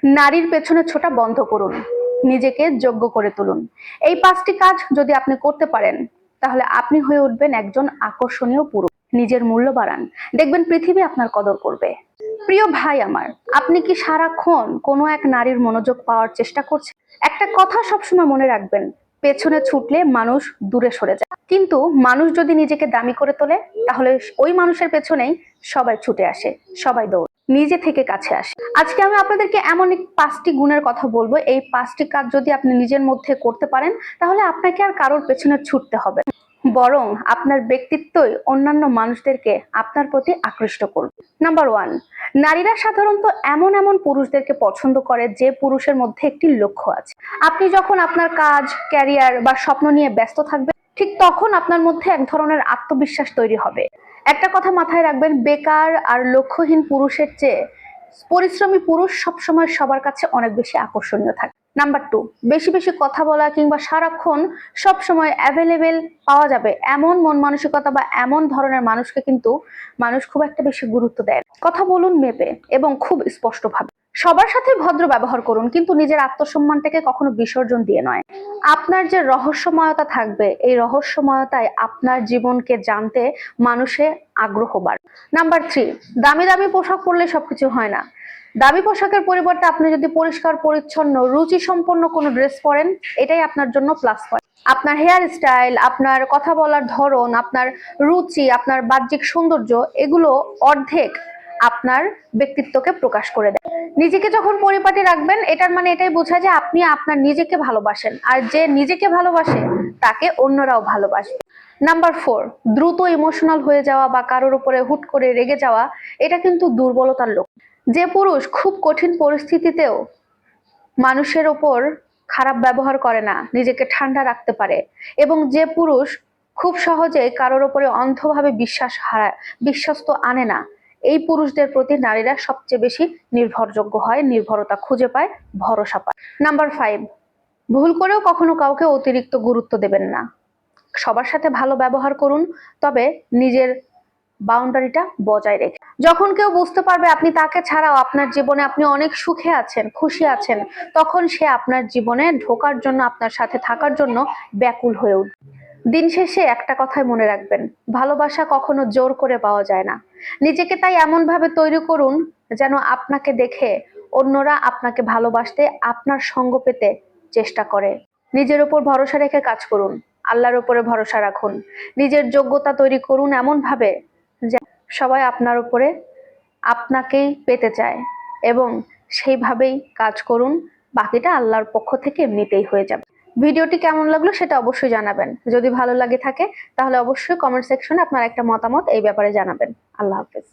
নারীর পেছনে ছোটা বন্ধ করুন, নিজেকে যোগ্য করে তুলুন। এই 5টি কাজ যদি আপনি করতে পারেন তাহলে আপনি হয়ে উঠবেন একজন আকর্ষণীয় পুরুষ। নিজের মূল্য বাড়ান, দেখবেন পৃথিবী আপনার কদর করবে। প্রিয় ভাই আমার, আপনি কি সারাক্ষণ কোনো এক নারীর মনোযোগ পাওয়ার চেষ্টা করছেন? একটা কথা সবসময় মনে রাখবেন, পেছনে ছুটলে মানুষ দূরে সরে যায়, কিন্তু মানুষ যদি নিজেকে দামি করে তোলে তাহলে ওই মানুষের পেছনেই সবাই ছুটে আসে, সবাই দৌড় নিজে থেকে কাছে আসে। আজকে আমি আপনাদেরকে এমন 5টি গুণের কথা বলবো। এই 5টি কাজ যদি আপনি নিজের মধ্যে করতে পারেন তাহলে আপনাকে আর কারোর পেছনে ছুটতে হবে, বরং আপনার ব্যক্তিত্বই অন্যান্য মানুষদেরকে আপনার প্রতি আকৃষ্ট করবে। নাম্বার 1, নারীরা সাধারণত এমন এমন পুরুষদেরকে পছন্দ করে যে পুরুষের মধ্যে একটি লক্ষ্য আছে। আপনি যখন আপনার কাজ, ক্যারিয়ার বা স্বপ্ন নিয়ে ব্যস্ত থাকবেন, ঠিক তখন আপনার মধ্যে এক ধরনের আত্মবিশ্বাস তৈরি হবে। একটা কথা মাথায় রাখবেন, বেকার আর লক্ষ্যহীন পুরুষের চেয়ে পরিশ্রমী পুরুষ সবসময় সবার কাছে অনেক বেশি আকর্ষণীয় থাকে। নাম্বার 2, বেশি বেশি কথা বলা কিংবা সারাক্ষণ সব সময় অ্যাভেলেবেল পাওয়া যাবে এমন মন মানসিকতা বা এমন ধরনের মানুষকে কিন্তু মানুষ খুব একটা বেশি গুরুত্ব দেয়। কথা বলুন মেপে এবং খুব স্পষ্টভাবে। সবার সাথে ভদ্র ব্যবহার করুন, কিন্তু নিজের আত্মসম্মানটাকে কখনো বিসর্জন দিয়ে নয়। আপনার যে রহস্যময়তা থাকবে, এই রহস্যময়তায় আপনার জীবনকে জানতে মানুষে আগ্রহ বাড়ে। নাম্বার 3, দামি দামি পোশাক পরলে সবকিছু হয় না। দামি পোশাকের পরিবর্তে আপনি যদি পরিষ্কার পরিচ্ছন্ন রুচি সম্পন্ন কোনো ড্রেস পরেন, এটাই আপনার জন্য প্লাস পয়েন্ট। আপনার হেয়ার স্টাইল, আপনার কথা বলার ধরন, আপনার রুচি, আপনার বাহ্যিক সৌন্দর্য, এগুলো অর্ধেক আপনার ব্যক্তিত্বকে প্রকাশ করে দেয়। নিজেকে যখন পরিপাটি রাখবেন, এটার মানে এটাই বোঝায় যে আপনি আপনার নিজেকে ভালোবাসেন, আর যে নিজেকে ভালোবাসে তাকে অন্যরাও ভালোবাসে। নাম্বার 4, দ্রুত ইমোশনাল হয়ে যাওয়া বা কারোর উপরে হুট করে রেগে যাওয়া, এটা কিন্তু দুর্বলতার লক্ষণ। যে পুরুষ খুব কঠিন পরিস্থিতিতেও মানুষের ওপর খারাপ ব্যবহার করে না, নিজেকে ঠান্ডা রাখতে পারে, এবং যে পুরুষ খুব সহজে কারোর ওপরে অন্ধভাবে বিশ্বাস আনে না, এই পুরুষদের প্রতি নারীরা সবচেয়ে বেশি নির্ভরযোগ্য হয়, নির্ভরতা খুঁজে পায়, ভরসা পায়। নাম্বার 5, ভুল করেও কখনো কাউকে অতিরিক্ত গুরুত্ব দেবেন না। সবার সাথে ভালো ব্যবহার করুন, তবে নিজের বাউন্ডারিটা বজায় রেখে। যখন কেউ বুঝতে পারবে আপনি তাকে ছাড়াও আপনার জীবনে আপনি অনেক সুখে আছেন, খুশি আছেন, তখন সে আপনার জীবনে ঢোকার জন্য, আপনার সাথে থাকার জন্য ব্যাকুল হয়ে উঠবে। দিন শেষে একটা কথাই মনে রাখবেন, ভালোবাসা কখনো জোর করে পাওয়া যায় না। নিজেকে তাই এমন ভাবে তৈরি করুন যেন আপনাকে দেখে অন্যরা আপনাকে ভালোবাসতে, আপনার সঙ্গ পেতে চেষ্টা করে। নিজের উপর ভরসা রেখে কাজ করুন, আল্লাহর উপরে ভরসা রাখুন। নিজের যোগ্যতা তৈরি করুন এমন ভাবে যে সবাই আপনার উপরে আপনাকেই পেতে চায়, এবং সেইভাবেই কাজ করুন। বাকিটা আল্লাহর পক্ষ থেকে এমনিতেই হয়ে যাবে। ভিডিওটি কেমন লাগলো সেটা অবশ্যই জানাবেন। যদি ভালো লাগে থাকে তাহলে অবশ্যই কমেন্ট সেকশনে আপনার একটা মতামত এই ব্যাপারে জানাবেন। আল্লাহ হাফেজ।